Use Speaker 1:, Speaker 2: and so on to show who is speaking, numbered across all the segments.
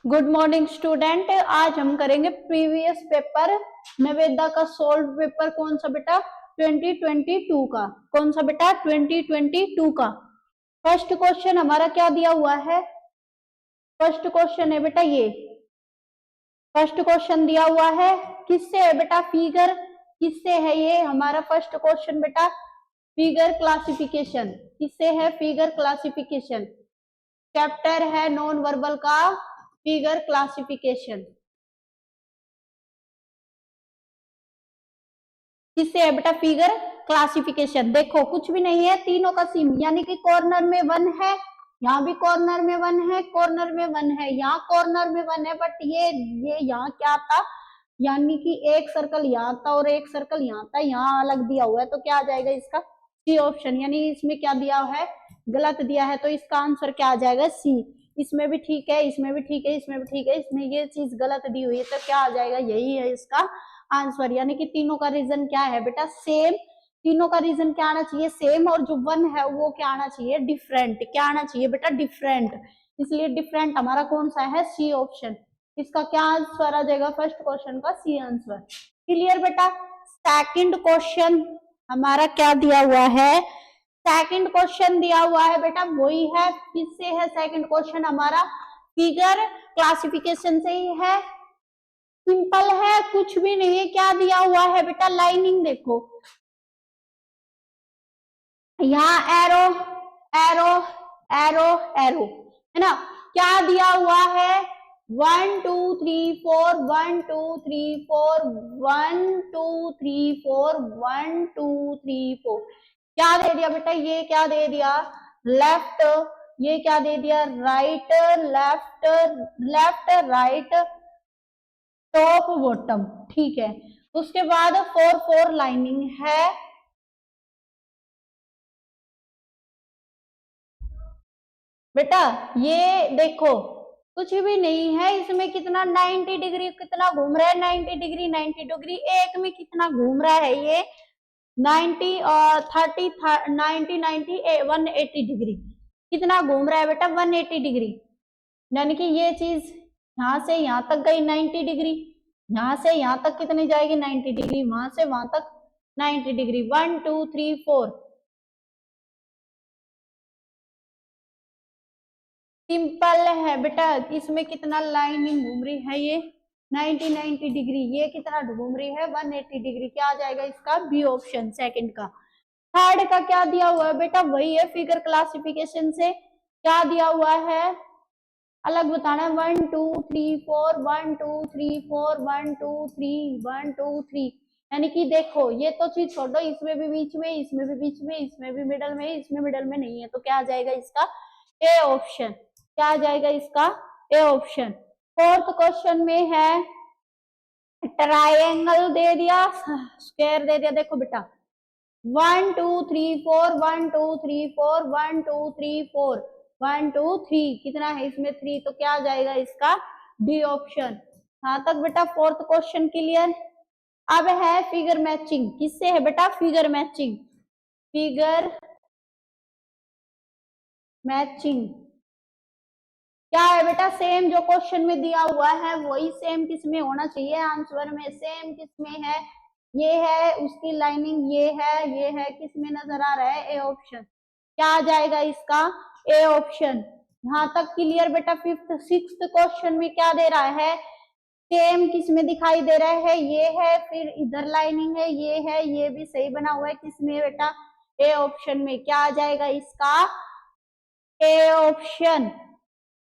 Speaker 1: Good morning student. आज हम करेंगे प्रीवियस पेपर नवेदा का सोल्व पेपर। कौन सा बेटा? 2022 का। कौन सा बेटा? 2022 का। फर्स्ट क्वेश्चन हमारा क्या दिया हुआ है? फर्स्ट क्वेश्चन है बेटा ये। फर्स्ट क्वेश्चन दिया हुआ है किससे है बेटा? फिगर। किससे है ये हमारा फर्स्ट क्वेश्चन बेटा? Figure classification. किससे है? Figure classification. चैप्टर है नॉन वर्बल का फिगर क्लासिफिकेशन। किससे है बेटा? Figure classification. देखो कुछ भी नहीं है, तीनों का सेम, यानी कि कॉर्नर में वन है, यहाँ भी कॉर्नर में वन है, कॉर्नर में वन है, यहाँ कॉर्नर में वन है, बट ये यहाँ क्या था, यानी कि एक सर्कल यहाँ था और एक सर्कल यहाँ था, यहाँ अलग दिया हुआ है, तो क्या आ जाएगा इसका? C option. यानी इसमें क्या दिया है? गलत दिया है, तो इसका आंसर क्या आ जाएगा? सी। इसमें भी ठीक है, इसमें भी ठीक है, इसमें भी ठीक है, इसमें ये चीज गलत दी हुई है, तो क्या आ जाएगा? यही है इसका आंसर। यानी कि तीनों का रीजन क्या है बेटा? सेम। तीनों का रीजन क्या आना चाहिए? सेम। और जो वन है वो क्या आना चाहिए? डिफरेंट। क्या आना चाहिए बेटा? डिफरेंट। इसलिए डिफरेंट हमारा कौन सा है? C option. इसका क्या आंसर आ जाएगा? फर्स्ट क्वेश्चन का सी आंसर। क्लियर बेटा? सेकंड क्वेश्चन हमारा क्या दिया हुआ है? सेकंड क्वेश्चन दिया हुआ है बेटा वही है। किससे है सेकंड क्वेश्चन हमारा? फिगर क्लासिफिकेशन से ही है। सिंपल है, कुछ भी नहीं है। क्या दिया हुआ है बेटा? लाइनिंग। देखो यहाँ एरो एरो एरो एरो है ना। क्या दिया हुआ है? 1 2 3 4 1 2 3 4 1 2 3 4 1 2 3 4। क्या दे दिया बेटा? ये क्या दे दिया? लेफ्ट। ये क्या दे दिया? Right left left right top bottom. ठीक है। उसके बाद 4 4 लाइनिंग है। बेटा ये देखो कुछ भी नहीं है इसमें। कितना 90 डिग्री कितना घूम रहा है? 90 डिग्री 90 डिग्री एक में कितना घूम रहा है ये? 90 और 30 90 90 180 डिग्री कितना घूम रहा है बेटा? 180 डिग्री। यानी कि ये चीज यहाँ से यहाँ तक गई 90 डिग्री, यहाँ से यहाँ तक कितनी जाएगी? 90 डिग्री। वहां से वहां तक 90 डिग्री। 1 2 3 4। सिंपल है बेटा। इसमें कितना लाइनिंग घूम रही है? ये 90 90 डिग्री। ये कितना घूम रही है? 180 डिग्री। क्या आ जाएगा इसका? बी ऑप्शन सेकंड का। थर्ड का क्या दिया हुआ है बेटा? वही है फिगर क्लासिफिकेशन से। क्या दिया हुआ है? अलग बताना है। 1 2 3 4 1 2 3 4 1 2 3 1 2 3। यानी कि देखो ये तो चीज छोड़ो, इसमें भी बीच में, इसमें भी बीच में, इसमें भी मिडल में, इसमें मिडल में नहीं है, तो क्या आ जाएगा इसका? A option. क्या आ जाएगा इसका? A option. फोर्थ क्वेश्चन में है ट्राइंगल दे दिया, स्क्वायर दे दिया। देखो बेटा 1 2 3 4 1 2 3 4 1 2 3 4 1 2 3। कितना है इसमें? 3। तो क्या आ जाएगा इसका? D option. यहां तक बेटा फोर्थ क्वेश्चन क्लियर। अब है फिगर मैचिंग। किससे है बेटा? Figure matching. फिगर मैचिंग क्या है बेटा? सेम जो क्वेश्चन में दिया हुआ है वही सेम किसमें होना चाहिए? आंसर में सेम किसमें है? ये है उसकी लाइनिंग, ये है किसमें नजर आ रहा है? A option. क्या आ जाएगा इसका? A option. यहां तक क्लियर बेटा? फिफ्थ सिक्स्थ क्वेश्चन में क्या दे रहा है? सेम किसमें दिखाई दे रहा है? ये है, फिर इधर लाइनिंग है, ये है, ये भी सही बना हुआ है। किसमें बेटा? ए ऑप्शन में। क्या आ जाएगा इसका? A option.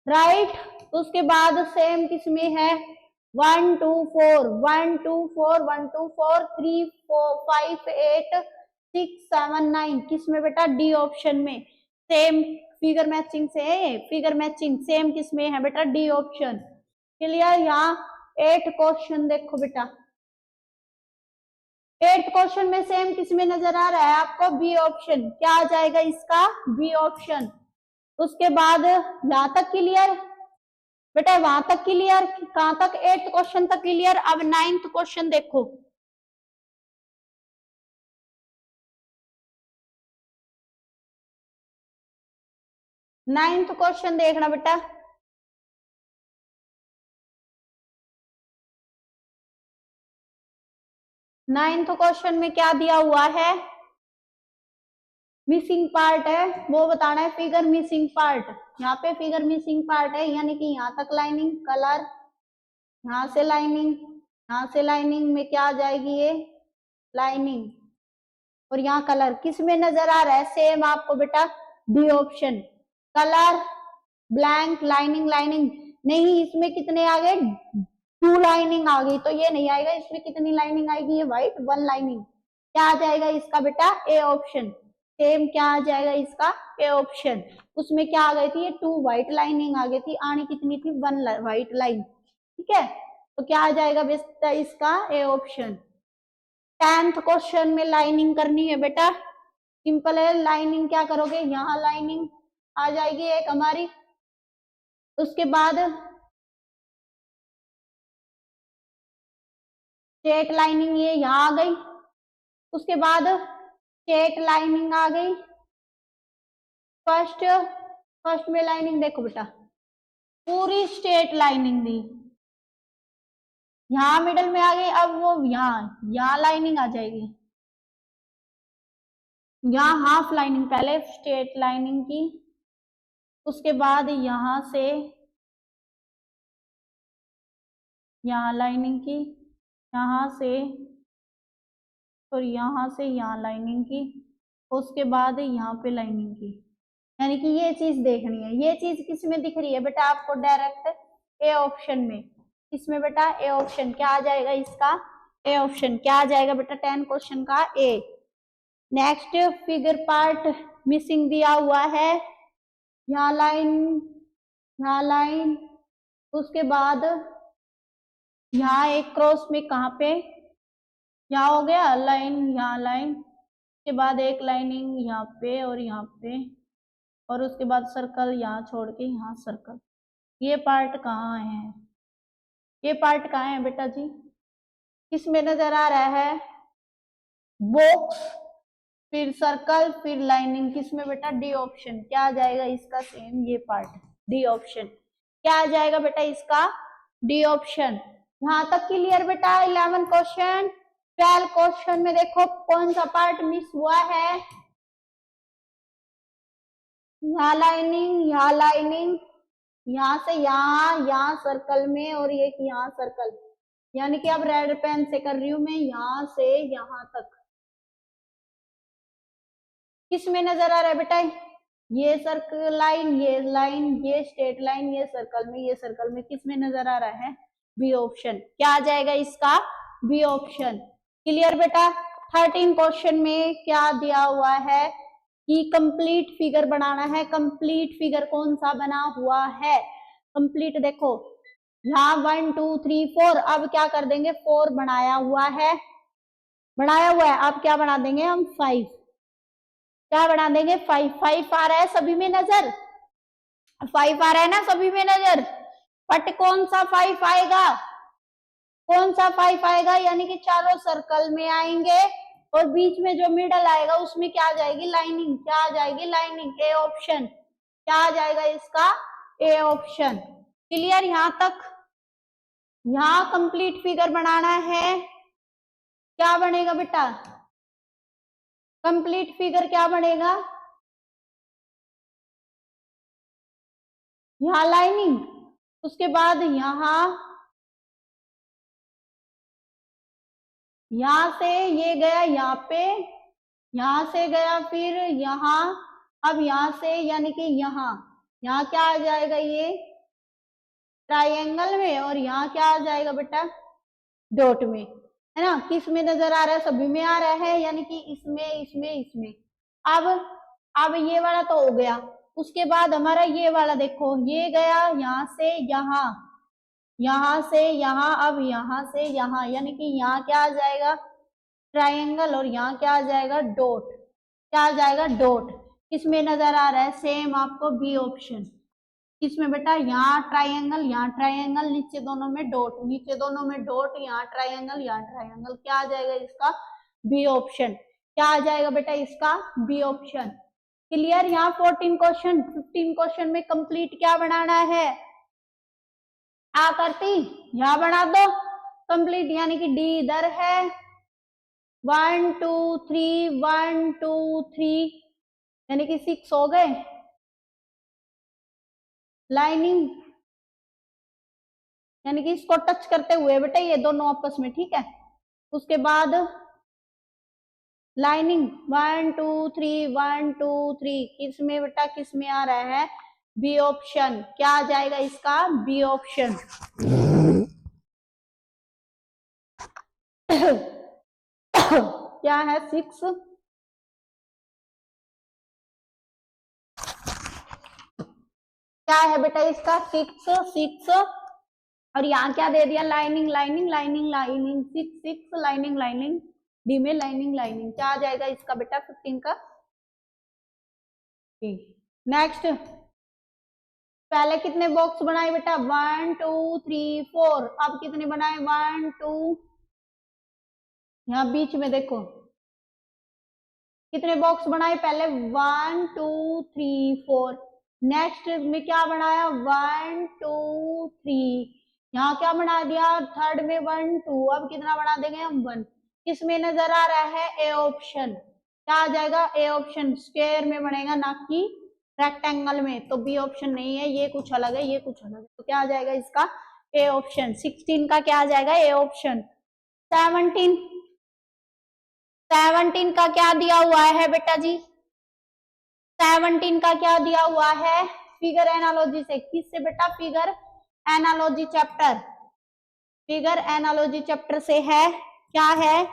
Speaker 1: राइट। उसके बाद सेम किसमें है? 1 2 4 1 2 4 1 2 4 3 4 5 8 6 7 9। किसमें बेटा? डी ऑप्शन में। सेम फिगर मैचिंग से फिगर मैचिंग सेम किसमें है बेटा? D option. क्लियर? यहाँ 8 क्वेश्चन देखो बेटा। 8 क्वेश्चन में सेम किसमें नजर आ रहा है आपको? B option. क्या आ जाएगा इसका? B option. उसके बाद यहां तक क्लियर बेटा? वहां तक क्लियर? कहां तक? 8th क्वेश्चन तक क्लियर। अब 9th क्वेश्चन देखो। 9th क्वेश्चन देखना बेटा। 9th क्वेश्चन में क्या दिया हुआ है, मिसिंग पार्ट है, वो बताना है फिगर मिसिंग पार्ट। यहाँ पे फिगर मिसिंग पार्ट है, यानी कि यहाँ तक लाइनिंग, कलर, यहाँ से लाइनिंग, यहाँ से लाइनिंग में क्या आ जाएगी ये लाइनिंग, और यहाँ कलर किस में नजर आ रहा है, सेम आपको बेटा D option, colour blank lining lining. नहीं, इसमें कितने आ गए, 2 लाइनिंग आ गई, तो ये नहीं आएगा। इसमें कितनी लाइनिंग आएगी, ये व्हाइट 1 लाइनिंग। क्या आ जाएगा इसका बेटा, ए ऑप्शन। सेम क्या आ जाएगा इसका, ए ऑप्शन। उसमें क्या आ गई थी, ये 2 व्हाइट लाइनिंग आ गई थी, आनी कितनी थी 1 व्हाइट लाइन। ठीक है, तो क्या आ जाएगा बेटा इसका, ए ऑप्शन। 10th क्वेश्चन में लाइनिंग करनी है बेटा, सिंपल है। लाइनिंग क्या करोगे, यहाँ लाइनिंग आ जाएगी एक हमारी, उसके बाद स्ट्रेट लाइनिंग ये यहाँ आ गई, उसके बाद स्ट्रेट लाइनिंग आ गई। फर्स्ट में लाइनिंग देखो बेटा, पूरी स्ट्रेट लाइनिंग दी, यहाँ मिडल में आ गई, अब वो यहाँ लाइनिंग आ जाएगी, यहाँ हाफ लाइनिंग, पहले स्ट्रेट लाइनिंग की, उसके बाद यहां से यहाँ लाइनिंग की, यहाँ से और यहाँ से यहाँ लाइनिंग की, उसके बाद यहाँ पे लाइनिंग की। यानी कि ये चीज देखनी है। ये चीज किस में दिख रही है बेटा आपको, डायरेक्ट ए ऑप्शन में। इसमें बेटा ए ऑप्शन क्या आ जाएगा इसका, ए ऑप्शन क्या आ जाएगा बेटा 10 क्वेश्चन का ए। नेक्स्ट फिगर पार्ट मिसिंग दिया हुआ है, यहाँ लाइन, यहाँ लाइन, उसके बाद यहाँ एक क्रॉस में, कहाँ पे, यहाँ हो गया लाइन, यहाँ लाइन, उसके बाद एक लाइनिंग यहाँ पे और यहाँ पे, और उसके बाद सर्कल यहाँ छोड़ के यहाँ सर्कल। ये पार्ट कहाँ है, ये पार्ट कहाँ है बेटा जी, किसमें नजर आ रहा है, बॉक्स, फिर सर्कल, फिर लाइनिंग, किसमें बेटा, डी ऑप्शन। क्या आ जाएगा इसका, सेम ये पार्ट डी ऑप्शन। क्या आ जाएगा बेटा इसका, डी ऑप्शन। यहां तक क्लियर बेटा। 11 क्वेश्चन। 12 क्वेश्चन में देखो कौन सा पार्ट मिस हुआ है, यहाँ लाइनिंग, यहाँ लाइनिंग, यहाँ से यहाँ सर्कल में, और ये यहाँ सर्कल। यानी कि अब रेड पेन से कर रही हूं मैं, यहाँ से यहाँ तक किस में नजर आ रहा है बेटा, ये सर्कल लाइन, ये लाइन, ये स्ट्रेट लाइन, ये सर्कल में, ये सर्कल में, किस में नजर आ रहा है, बी ऑप्शन। क्या आ जाएगा इसका, बी ऑप्शन। क्लियर बेटा। 13 क्वेश्चन में क्या दिया हुआ है कि कंप्लीट फिगर बनाना है। कंप्लीट फिगर कौन सा बना हुआ है, कंप्लीट देखो यहाँ 1 2 3 4, अब क्या कर देंगे, 4 बनाया हुआ है, बनाया हुआ है, अब क्या बना देंगे हम 5, क्या बना देंगे 5। 5 आ रहा है सभी में नजर, 5 आ रहा है ना सभी में नजर, बट कौन सा 5 आएगा, कौन सा 5 आएगा, यानी कि चारों सर्कल में आएंगे, और बीच में जो मिडल आएगा उसमें क्या आ जाएगी, लाइनिंग। क्या आ जाएगी, लाइनिंग, ए ऑप्शन। क्या आ जाएगा इसका, ए ऑप्शन। क्लियर यहां तक। यहां कंप्लीट फिगर बनाना है, क्या बनेगा बेटा, कंप्लीट फिगर क्या बनेगा, यहाँ लाइनिंग, उसके बाद यहाँ से ये गया यहाँ पे, यहाँ से गया फिर यहाँ, अब यहाँ से यानी कि यहाँ क्या आ जाएगा, ये ट्राइंगल में, और यहाँ क्या आ जाएगा बेटा, डॉट में, है ना। किस में नजर आ रहा है, सभी में आ रहा है, यानी कि इसमें इसमें इसमें। अब ये वाला तो हो गया, उसके बाद हमारा ये वाला देखो, ये गया यहाँ से यहाँ, यहाँ से यहाँ, अब यहाँ से यहाँ, यानी कि यहाँ क्या आ जाएगा, ट्राइंगल, और यहाँ क्या आ जाएगा, डॉट। क्या आ जाएगा, डॉट। किसमें नजर आ रहा है, सेम आपको बी ऑप्शन। किसमें बेटा, यहाँ ट्राइंगल, यहाँ ट्राइंगल, नीचे दोनों में डॉट, नीचे दोनों में डॉट, यहाँ ट्राइंगल, यहाँ ट्राइंगल। क्या आ जाएगा इसका, बी ऑप्शन। क्या आ जाएगा बेटा इसका, बी ऑप्शन। क्लियर। यहाँ 14 क्वेश्चन। 15 क्वेश्चन में कंप्लीट क्या बनाना है, आ करती यहाँ बना दो कंप्लीट, यानी कि डी इधर है, 1 2 3 1 2 3 यानी कि 6 हो गए। लाइनिंग यानी कि इसको टच करते हुए बेटा ये दोनों आपस में, ठीक है। उसके बाद लाइनिंग 1 2 3 1 2 3 किस में बेटा, किस में आ रहा है, बी ऑप्शन। क्या आ जाएगा इसका, बी ऑप्शन। क्या है 6, क्या है बेटा इसका 6 और यहाँ क्या दे दिया, lining lining lining lining 6 lining lining, D में लाइनिंग लाइनिंग। क्या आ जाएगा इसका बेटा 15 का। नेक्स्ट, पहले कितने बॉक्स बनाए बेटा, 1 2 3 4। अब कितने बनाए, 1 2, यहाँ बीच में देखो कितने बॉक्स बनाए, पहले 1 2 3 4। नेक्स्ट में क्या बनाया, 1 2 3। यहाँ क्या बना दिया, थर्ड में 1 2। अब कितना बना देंगे हम, 1। किसमें नजर आ रहा है, ए ऑप्शन। क्या आ जाएगा, ए ऑप्शन। स्क्वायर में बनेगा ना कि रेक्टेंगल में, तो बी ऑप्शन नहीं है, ये कुछ अलग है, ये कुछ अलग है। तो क्या आ जाएगा इसका, ए ऑप्शन। 16 का क्या आ जाएगा, ए ऑप्शन। 17 का क्या दिया हुआ है बेटा जी, 17 का क्या दिया हुआ है, फिगर एनालॉजी से। किससे बेटा, figure analogy chapter, figure analogy chapter से है। क्या है,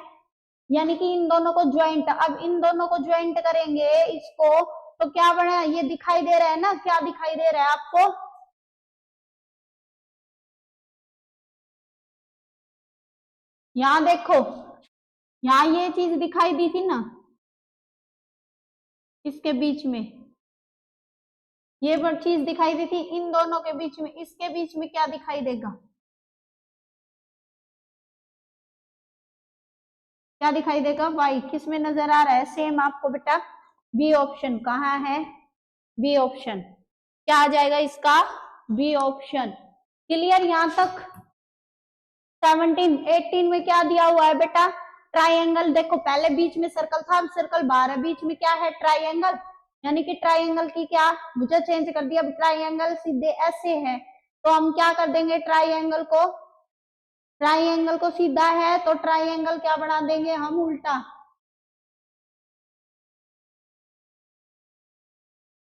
Speaker 1: यानी कि इन दोनों को ज्वाइंट। अब इन दोनों को ज्वाइंट करेंगे इसको, तो क्या बना, ये दिखाई दे रहा है ना, क्या दिखाई दे रहा है आपको, यहाँ देखो, यहाँ ये चीज दिखाई दी थी ना, इसके बीच में ये चीज दिखाई दी थी, इन दोनों के बीच में, इसके बीच में क्या दिखाई देगा, क्या दिखाई देगा, वाई। किस में नजर आ रहा है, सेम आपको बेटा बी ऑप्शन। कहाँ है, बी ऑप्शन। क्या आ जाएगा इसका, बी ऑप्शन। क्लियर यहां तक। 17 18 में क्या दिया हुआ है बेटा, ट्राइंगल। देखो पहले बीच में सर्कल था, अब सर्कल बाहर है, बीच में क्या है, ट्राइंगल। यानी कि ट्राइंगल की क्या, मुझे चेंज कर दिया। अब ट्राइंगल सीधे ऐसे है, तो हम क्या कर देंगे, ट्राइंगल को, ट्राइंगल को सीधा है तो ट्राइंगल क्या बना देंगे हम, उल्टा।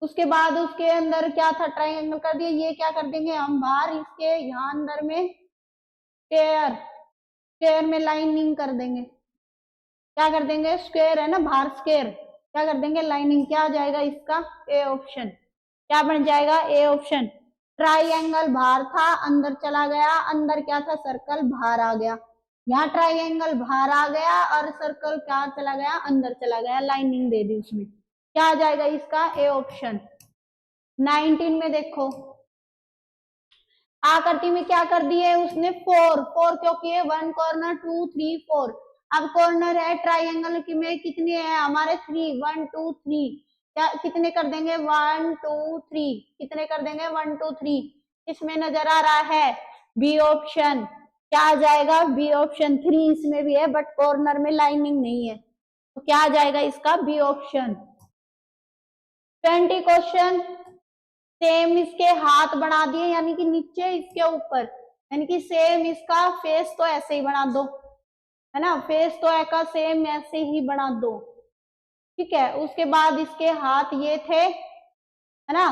Speaker 1: उसके बाद उसके अंदर क्या था, ट्राइंगल कर दिया, ये क्या कर देंगे हम बाहर, इसके यहाँ अंदर में स्क्वायर, स्क्वायर में लाइनिंग कर देंगे। क्या कर देंगे, स्क्वायर है ना बाहर, स्क्वायर, क्या कर देंगे, लाइनिंग। क्या आ जाएगा इसका, ए ऑप्शन। क्या बन जाएगा, ए ऑप्शन। ट्राइंगल बाहर था, अंदर चला गया, अंदर क्या था, सर्कल बाहर आ गया। यहाँ ट्राइंगल बाहर आ गया और सर्कल क्या चला गया, अंदर चला गया, लाइनिंग दे दी उसमें। क्या आ जाएगा इसका, ए ऑप्शन। 19 में देखो, आकृति में क्या कर दिए उसने, 4 4 क्यों किए, 1 कॉर्नर 2 3 4। अब कॉर्नर है ट्राइंगल की में कितने हैं हमारे, 3 1 2 3। क्या कितने कर देंगे, 1 2 3। कितने कर देंगे, 1 2 3। इसमें नजर आ रहा है बी ऑप्शन। क्या आ जाएगा, बी ऑप्शन। 3 इसमें भी है बट कॉर्नर में लाइनिंग नहीं है, तो क्या आ जाएगा इसका, बी ऑप्शन। 20 क्वेश्चन, सेम इसके हाथ बना दिए, यानी कि नीचे इसके ऊपर, यानी कि सेम इसका फेस तो ऐसे ही बना दो, है ना, फेस तो ऐसा सेम ऐसे ही बना दो, ठीक है। उसके बाद इसके हाथ ये थे, है ना,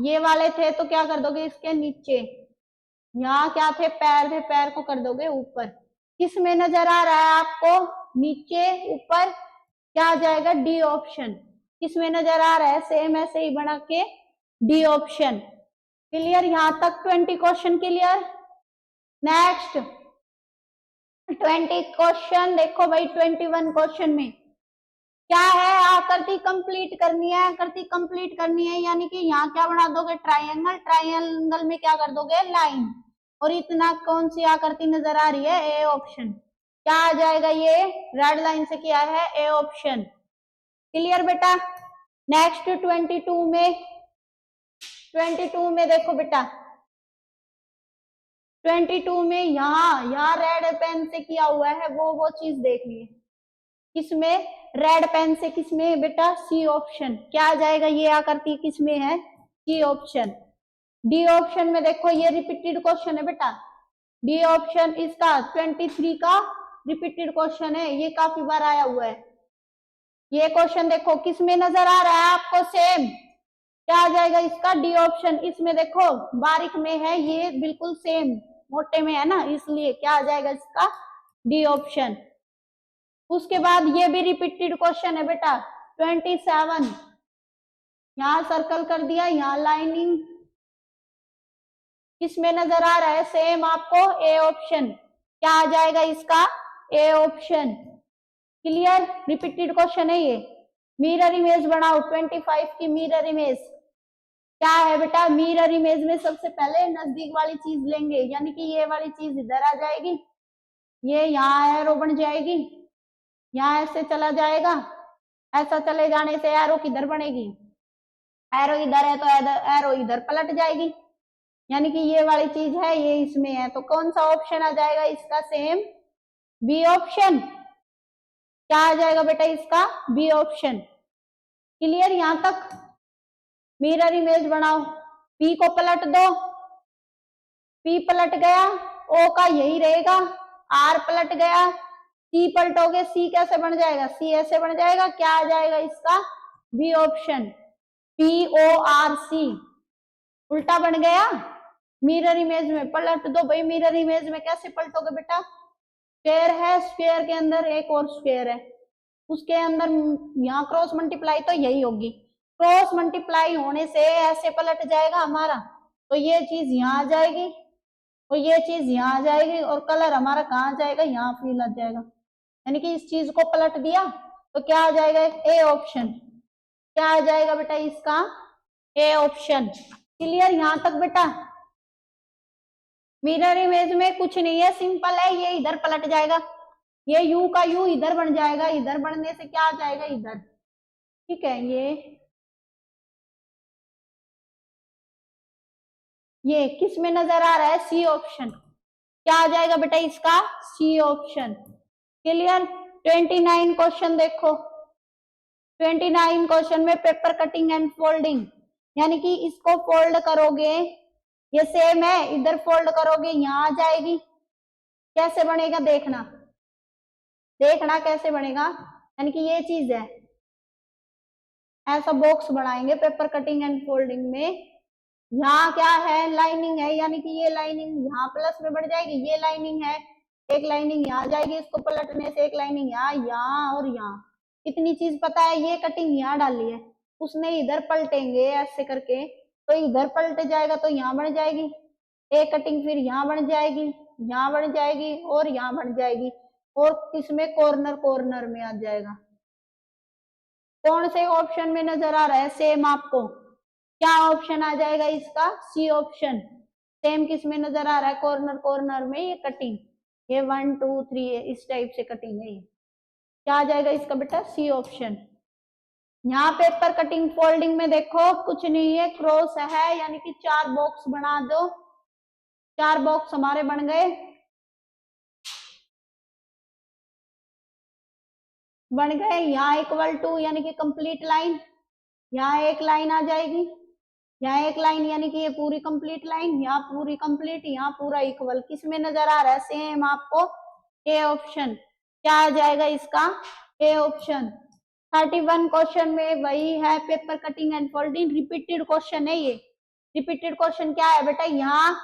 Speaker 1: ये वाले थे, तो क्या कर दोगे इसके नीचे, यहाँ क्या थे, पैर थे, पैर को कर दोगे ऊपर। किस में नजर आ रहा है आपको, नीचे ऊपर। क्या आ जाएगा, डी ऑप्शन। किस में नजर आ रहा है, सेम ऐसे ही बना के, डी ऑप्शन। क्लियर यहां तक, 20 क्वेश्चन क्लियर। नेक्स्ट 20 क्वेश्चन देखो भाई, 21 क्वेश्चन में क्या है, आकृति कंप्लीट करनी है, आकृति कंप्लीट करनी है, यानी कि यहाँ क्या बना दोगे, ट्राइंगल, ट्राइंगल में क्या कर दोगे, लाइन। और इतना कौन सी आकृति नजर आ रही है, ए ऑप्शन। क्या आ जाएगा, ये रेड लाइन से किया है, ए ऑप्शन। क्लियर बेटा। नेक्स्ट 22 में, 22 में देखो बेटा, 22 में यहाँ रेड पेन से किया हुआ है, वो चीज देख लिए। किसमें, रेड पेन से किसमें बेटा, सी ऑप्शन। क्या आ जाएगा, ये आकृति किसमें है, सी ऑप्शन। डी ऑप्शन में देखो ये रिपीटेड क्वेश्चन है बेटा, डी ऑप्शन इसका 23 का रिपीटेड क्वेश्चन है, ये काफी बार आया हुआ है। ये क्वेश्चन देखो किसमें नजर आ रहा है आपको, सेम। क्या आ जाएगा इसका, डी ऑप्शन। इसमें देखो बारीक में है, ये बिल्कुल सेम मोटे में है ना, इसलिए क्या आ जाएगा इसका, डी ऑप्शन। उसके बाद ये भी रिपीटेड क्वेश्चन है बेटा 27, यहां सर्कल कर दिया, यहां लाइनिंग, किसमें नजर आ रहा है, सेम आपको, ए ऑप्शन। क्या आ जाएगा इसका, A option. Clear, repeated question है ये। मिरर इमेज बनाओ 25 की मिरर इमेज। क्या है बेटा, मिरर इमेज में सबसे पहले नजदीक वाली चीज लेंगे, यानी कि ये वाली चीज इधर आ जाएगी, ये यहाँ एरो बन जाएगी, यहाँ ऐसे चला जाएगा, ऐसा चले जाने से एरो किधर बनेगी, एरो इधर है तो एरो इधर पलट जाएगी, यानी कि ये वाली चीज है, ये इसमें है, तो कौन सा ऑप्शन आ जाएगा इसका, सेम, बी ऑप्शन। क्या आ जाएगा बेटा इसका, बी ऑप्शन। क्लियर यहां तक। मिरर इमेज बनाओ, पी को पलट दो, पी पलट गया, ओ का यही रहेगा, आर पलट गया, सी पलटोगे, सी कैसे बन जाएगा, सी ऐसे बन जाएगा। क्या आ जाएगा इसका, B option, P O R C, उल्टा बन गया। मिरर इमेज में पलट दो भाई, मिरर इमेज में कैसे पलटोगे बेटा, स्क्वायर है, स्क्वायर के अंदर एक और स्क्वायर है, उसके अंदर यहाँ क्रॉस मल्टीप्लाई तो यही होगी, क्रॉस मल्टीप्लाई होने से ऐसे पलट जाएगा हमारा, तो ये चीज यहाँ आ जाएगी और ये चीज यहाँ आ जाएगी, और कलर हमारा कहाँ आ जाएगा, यहाँ फिल आ जाएगा, यानी कि इस चीज को पलट दिया तो क्या आ जाएगा, ए ऑप्शन। क्या आ जाएगा बेटा इसका, ए ऑप्शन। क्लियर यहां तक बेटा। मिरर इमेज में कुछ नहीं है, सिंपल है, ये इधर पलट जाएगा, ये यू का यू इधर बन जाएगा, इधर बनने से क्या आ जाएगा इधर, ठीक है। ये किस में नजर आ रहा है, सी ऑप्शन। क्या आ जाएगा बेटा इसका, सी ऑप्शन। क्लियर। 29 क्वेश्चन देखो, 29 क्वेश्चन में पेपर कटिंग एंड फोल्डिंग, यानी कि इसको फोल्ड करोगे, ये सेम है, इधर फोल्ड करोगे यहाँ आ जाएगी, कैसे बनेगा देखना, देखना कैसे बनेगा, यानी कि ये चीज है, ऐसा बॉक्स बनाएंगे पेपर कटिंग एंड फोल्डिंग में। यहाँ क्या है, लाइनिंग है, यानी कि ये लाइनिंग यहाँ प्लस में बढ़ जाएगी, ये लाइनिंग है, एक लाइनिंग यहाँ जाएगी, इसको पलटने से एक लाइनिंग यहाँ, यहाँ और यहाँ, इतनी चीज पता है। ये कटिंग यहाँ डाली है, उसने इधर पलटेंगे ऐसे करके, तो इधर पलट जाएगा तो यहाँ बन जाएगी, एक कटिंग फिर यहाँ बन जाएगी, यहाँ बन जाएगी और यहाँ बन जाएगी, और किसमें, कॉर्नर, कॉर्नर में आ जाएगा। कौन से ऑप्शन में नजर आ रहा है, सेम आपको, क्या ऑप्शन आ जाएगा इसका, सी ऑप्शन। सेम किस में नजर आ रहा है, कॉर्नर, कॉर्नर में ये कटिंग, ये 1 2 3 है, इस टाइप से कटिंग है ये। क्या आ जाएगा इसका बेटा, सी ऑप्शन। यहाँ पेपर कटिंग फोल्डिंग में देखो कुछ नहीं है, क्रॉस है, यानी कि 4 बॉक्स बना दो, 4 बॉक्स हमारे बन गए, यहाँ इक्वल टू यानी कि कंप्लीट लाइन, यहाँ एक लाइन आ जाएगी, यहाँ एक लाइन, यानी कि ये पूरी कंप्लीट लाइन, यहाँ पूरी कंप्लीट, यहाँ पूरा इक्वल, किस में नजर आ रहा है, सेम आपको, ए ऑप्शन। क्या आ जाएगा इसका, ए ऑप्शन। 31 क्वेश्चन में वही है, paper cutting and folding, repeated question है ये। रिपीटेड क्वेश्चन क्या है बेटा, यहाँ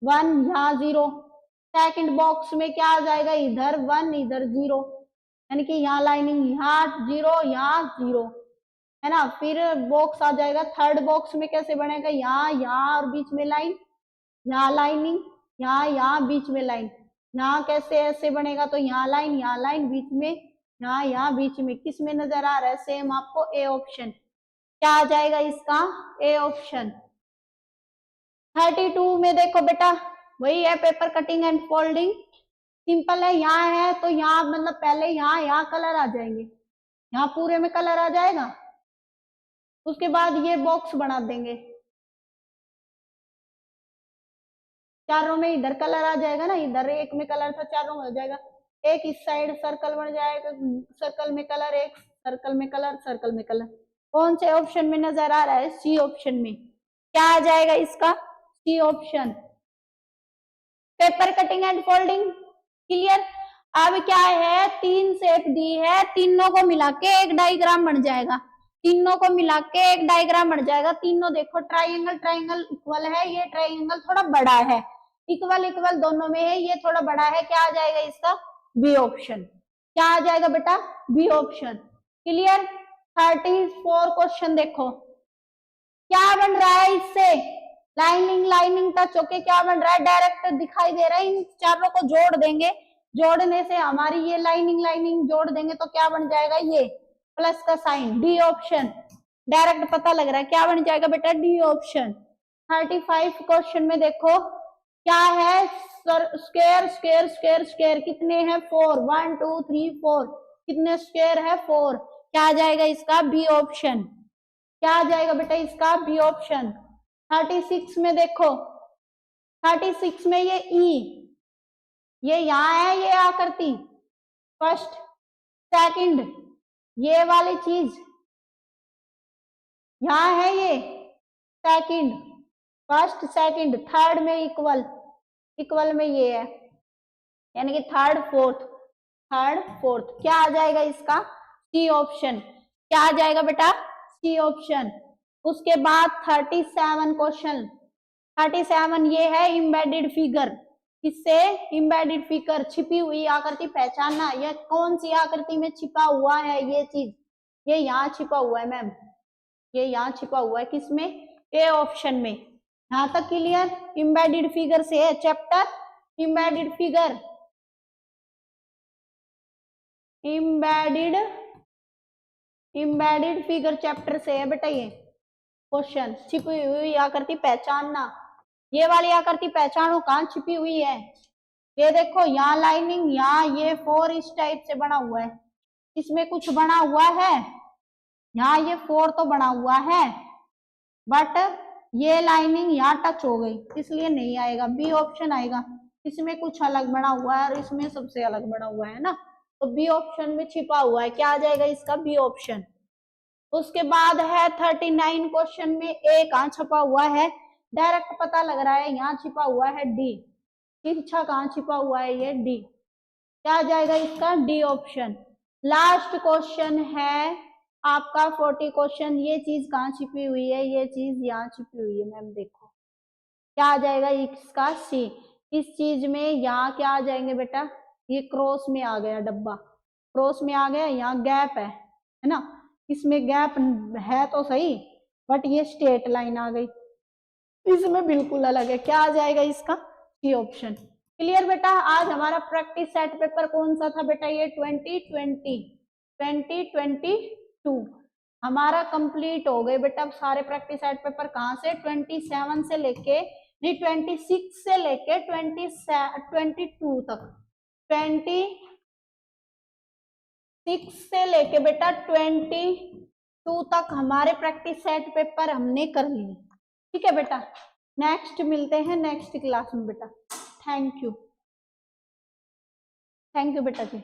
Speaker 1: 1 यहाँ 0, सेकंड बॉक्स में क्या आ जाएगा, इधर 1 इधर 0, यानी कि यहाँ लाइनिंग, यहाँ 0 यहाँ 0 है ना, फिर बॉक्स आ जाएगा, थर्ड बॉक्स में कैसे बनेगा, यहाँ यहाँ और बीच में लाइन, यहाँ लाइनिंग, यहाँ बीच में लाइन, यहाँ कैसे ऐसे बनेगा, तो यहाँ लाइन बीच में, यहाँ बीच में, किस में नजर आ रहा है, सेम आपको, ए ऑप्शन। क्या आ जाएगा इसका, ए ऑप्शन। 32 में देखो बेटा वही है, paper cutting and folding, simple है, यहाँ है तो यहाँ मतलब पहले यहाँ कलर आ जाएंगे, यहाँ पूरे में कलर आ जाएगा, उसके बाद ये बॉक्स बना देंगे, चारों में इधर कलर आ जाएगा ना, इधर एक में कलर था, चारों में हो जाएगा, एक इस साइड सर्कल बन जाएगा, सर्कल में कलर, एक सर्कल में कलर, सर्कल में कलर। कौन से ऑप्शन में नजर आ रहा है? सी ऑप्शन में। क्या आ जाएगा इसका? C option. Paper cutting and folding clear. अब क्या है, 3 शेप दी है, तीनों को मिला के एक डायग्राम बन जाएगा, तीनों को मिला के एक डायग्राम बन जाएगा। तीनों देखो ट्राइंगल, ट्राइंगल इक्वल है, ये ट्राइंगल थोड़ा बड़ा है, इक्वल इक्वल दोनों में है, ये थोड़ा बड़ा है। क्या आ जाएगा इसका? B option. क्या आ जाएगा बेटा? B option. क्लियर। 34 क्वेश्चन देखो क्या बन रहा है इससे, लाइनिंग लाइनिंग टच होके क्या बन रहा है, डायरेक्ट दिखाई दे रहा है। इन चारों को जोड़ देंगे, जोड़ने से हमारी ये लाइनिंग लाइनिंग जोड़ देंगे तो क्या बन जाएगा, ये प्लस का साइन, डी ऑप्शन। डायरेक्ट पता लग रहा है, क्या बन जाएगा बेटा? D option. 35 क्वेश्चन में देखो क्या है, स्क्वायर स्क्वायर स्क्वायर स्क्वायर कितने हैं? 4, 1 2 3 4। कितने स्क्वायर है? 4। क्या आ जाएगा इसका? B option. क्या आ जाएगा बेटा इसका? B option. 36 में देखो, 36 में ये ई, ये यहां है, ये आकृति फर्स्ट सेकंड, ये वाली चीज यहां है, ये सेकंड, फर्स्ट सेकंड, थर्ड में इक्वल, इक्वल में ये है, यानी कि थर्ड फोर्थ, थर्ड फोर्थ। क्या आ जाएगा इसका? C option. क्या आ जाएगा बेटा? C option. उसके बाद 37 क्वेश्चन, 37 ये है इम्बेडेड फिगर। किससे? इम्बेडेड फिगर, छिपी हुई आकृति पहचानना। यह कौन सी आकृति में छिपा हुआ है ये चीज? ये यहाँ छिपा हुआ है मैम, ये यहाँ छिपा हुआ है, किसमें? ए ऑप्शन में। यहां तक क्लियर। इम्बेडेड फिगर से है chapter, embedded figure, embedded figure chapter से है बेटा ये क्वेश्चन। छिपी हुई आकृति पहचानना, ये वाली आकृति पहचानो कहाँ छिपी हुई है। ये देखो यहाँ लाइनिंग, यहाँ ये 4 इस टाइप से बना हुआ है, इसमें कुछ बना हुआ है, यहाँ ये 4 तो बना हुआ है, बट ये लाइनिंग यहाँ टच हो गई, इसलिए नहीं आएगा, बी ऑप्शन आएगा। इसमें कुछ अलग बना हुआ है और इसमें सबसे अलग बना हुआ है ना, तो बी ऑप्शन में छिपा हुआ है। क्या आ जाएगा इसका? B option. उसके बाद है 39 क्वेश्चन में ए कहाँ छपा हुआ है, डायरेक्ट पता लग रहा है, यहाँ छिपा हुआ है डी। तिरछा कहाँ छिपा हुआ है? ये डी। क्या आ जाएगा इसका? D option. लास्ट क्वेश्चन है आपका 40 क्वेश्चन, ये चीज कहाँ छिपी हुई है? ये चीज यहाँ छिपी हुई है मैम, देखो क्या आ जाएगा इसका? सी। इस चीज में यहाँ क्या आ जाएंगे बेटा? ये क्रॉस में आ गया, डब्बा क्रॉस में आ गया, यहाँ गैप है ना, इसमें गैप है तो सही, बट ये स्ट्रेट लाइन आ गई, इसमें बिल्कुल अलग है। क्या आ जाएगा इसका? C option. क्लियर बेटा। आज हमारा प्रैक्टिस सेट पेपर कौन सा था बेटा? ये 2022 हमारा कंप्लीट हो गए बेटा सारे प्रैक्टिस सेट पेपर। कहाँ से? 27 से लेके, नहीं 26 से लेके 22 तक, 26 से लेके बेटा 22 तक हमारे प्रैक्टिस सेट पेपर हमने कर लिए। ठीक है बेटा, नेक्स्ट मिलते हैं नेक्स्ट क्लास में बेटा। थैंक यू बेटा जी।